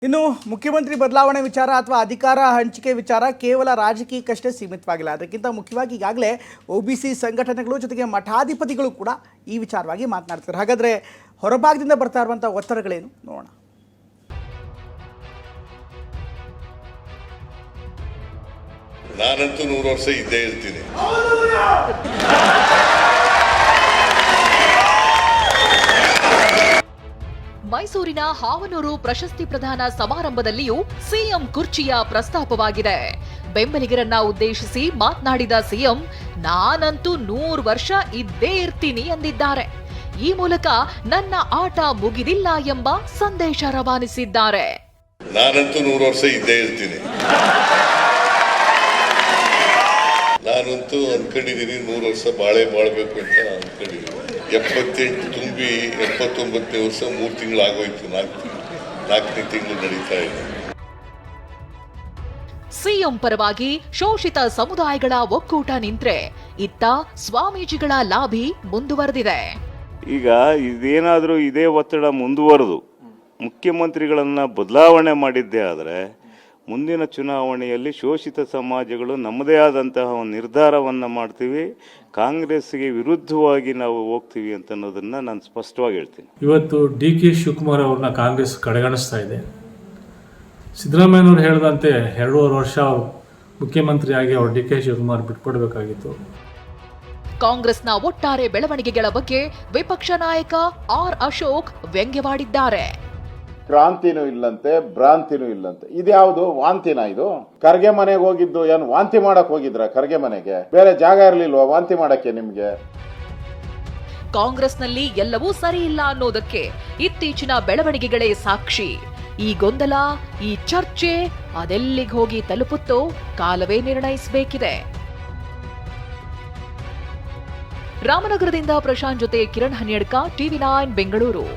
ಇನ್ನು ಮುಖ್ಯಮಂತ್ರಿ ಬದಲಾವಣೆ ವಿಚಾರ ಅಥವಾ ಅಧಿಕಾರ ಹಂಚಿಕೆ ವಿಚಾರ ಕೇವಲ ರಾಜಕೀಯಕ್ಕಷ್ಟೇ ಸೀಮಿತವಾಗಿಲ್ಲ. ಅದಕ್ಕಿಂತ ಮುಖ್ಯವಾಗಿ ಈಗಾಗಲೇ OBC ಸಂಘಟನೆಗಳು ಜೊತೆಗೆ ಮಠಾಧಿಪತಿಗಳು ಕೂಡ ಈ ವಿಚಾರವಾಗಿ ಮಾತನಾಡ್ತಾರೆ. ಹಾಗಾದರೆ ಹೊರಭಾಗದಿಂದ ಬರ್ತಾ ಇರುವಂಥ ಒತ್ತಡಗಳೇನು ನೋಡೋಣ. ನಾನಂತೂ 100 ವರ್ಷ ಇದ್ದೇ ಇರ್ತೀನಿ. ಮೈಸೂರಿನ ಹಾವನೂರು ಪ್ರಶಸ್ತಿ ಪ್ರದಾನ ಸಮಾರಂಭದಲ್ಲಿಯೂ ಸಿಎಂ ಕುರ್ಚಿಯ ಪ್ರಸ್ತಾಪವಾಗಿದೆ. ಬೆಂಬಲಿಗರನ್ನ ಉದ್ದೇಶಿಸಿ ಮಾತನಾಡಿದ ಸಿಎಂ, ನಾನಂತೂ 100 ವರ್ಷ ಇದ್ದೇ ಇರ್ತೀನಿ ಎಂದಿದ್ದಾರೆ. ಈ ಮೂಲಕ ನನ್ನ ಆಟ ಮುಗಿದಿಲ್ಲ ಎಂಬ ಸಂದೇಶ ರವಾನಿಸಿದ್ದಾರೆ. ನಾನಂತೂ 100 ವರ್ಷ ಇದ್ದೇ ಇರ್ತೀನಿ. ನಾನಂತೂ ಅಂದ್ಕೊಂಡಿದ್ದೀನಿ 100 ವರ್ಷ ಬಾಳ್ಬೇಕು ಅಂತ ಅಂದ್ಕೊಂಡಿದ್ದೀನಿ. 78 ತುಂಬಿ 79ನೇ ವರ್ಷ 3 ತಿಂಗಳು ಆಗೋಯ್ತು. 4ನೇ ತಿಂಗಳು ನಡೀತಾ ಇದೆ. ಸಿಎಂ ಪರವಾಗಿ ಶೋಷಿತ ಸಮುದಾಯಗಳ ಒಕ್ಕೂಟ ನಿಂತ್ರೆ ಇತ್ತ ಸ್ವಾಮೀಜಿಗಳ ಲಾಭಿ ಮುಂದುವರೆದಿದೆ. ಈಗ ಇದೇನಾದರೂ ಇದೇ ಒತ್ತಡ ಮುಂದುವರೆದು ಮುಖ್ಯಮಂತ್ರಿಗಳನ್ನ ಬದಲಾವಣೆ ಮಾಡಿದ್ದೇ ಆದರೆ ಮುಂದಿನ ಚುನಾವಣೆಯಲ್ಲಿ ಶೋಷಿತ ಸಮಾಜಗಳು ನಮ್ಮದೇ ಆದಂತಹ ಒಂದು ನಿರ್ಧಾರವನ್ನು ಮಾಡ್ತೀವಿ, ಕಾಂಗ್ರೆಸ್ಗೆ ವಿರುದ್ಧವಾಗಿ ನಾವು ಹೋಗ್ತೀವಿ ಅಂತ ಅನ್ನೋದನ್ನು ನಾನು ಸ್ಪಷ್ಟವಾಗಿ ಹೇಳ್ತೀನಿ. ಇವತ್ತು DK ಶಿವಕುಮಾರ್ ಅವ್ರನ್ನ ಕಾಂಗ್ರೆಸ್ ಕಡೆಗಣಿಸ್ತಾ ಇದೆ. ಸಿದ್ದರಾಮಯ್ಯನವ್ರು ಹೇಳಿದಂತೆ 2.5 ವರ್ಷ ಮುಖ್ಯಮಂತ್ರಿಯಾಗಿ ಅವರು DK ಶಿವಕುಮಾರ್ ಬಿಟ್ಕೊಡ್ಬೇಕಾಗಿತ್ತು. ಕಾಂಗ್ರೆಸ್ನ ಒಟ್ಟಾರೆ ಬೆಳವಣಿಗೆಗಳ ಬಗ್ಗೆ ವಿಪಕ್ಷ ನಾಯಕ R ಅಶೋಕ್ ವ್ಯಂಗ್ಯವಾಡಿದ್ದಾರೆ. ಕ್ರಾಂತಿನೂ ಇಲ್ಲಂತೆ, ಭ್ರಾಂತಿನೂ ಇಲ್ಲಂತೆ. ಇದ್ಯಾವುದು ವಾಂತಿನ? ಇದು ಖರ್ಗೆ ಮನೆಗೆ ಹೋಗಿದ್ದು ಏನು ವಾಂತಿ ಮಾಡಕ್ ಹೋಗಿದ್ರ? ಖರ್ಗೆ ಮನೆಗೆ ಬೇರೆ ಜಾಗ ಇರ್ಲಿಲ್ವಾ ವಾಂತಿ ಮಾಡಕ್ಕೆ ನಿಮ್ಗೆ? ಕಾಂಗ್ರೆಸ್ನಲ್ಲಿ ಎಲ್ಲವೂ ಸರಿ ಇಲ್ಲ ಅನ್ನೋದಕ್ಕೆ ಇತ್ತೀಚಿನ ಬೆಳವಣಿಗೆಗಳೇ ಸಾಕ್ಷಿ. ಈ ಗೊಂದಲ, ಈ ಚರ್ಚೆ ಅದೆಲ್ಲಿಗೆ ಹೋಗಿ ತಲುಪುತ್ತೋ ಕಾಲವೇ ನಿರ್ಣಯಿಸಬೇಕಿದೆ. ರಾಮನಗರದಿಂದ ಪ್ರಶಾಂತ್ ಜೊತೆ ಕಿರಣ್ ಹನ್ಯಡ್ಕ, TV9 ಬೆಂಗಳೂರು.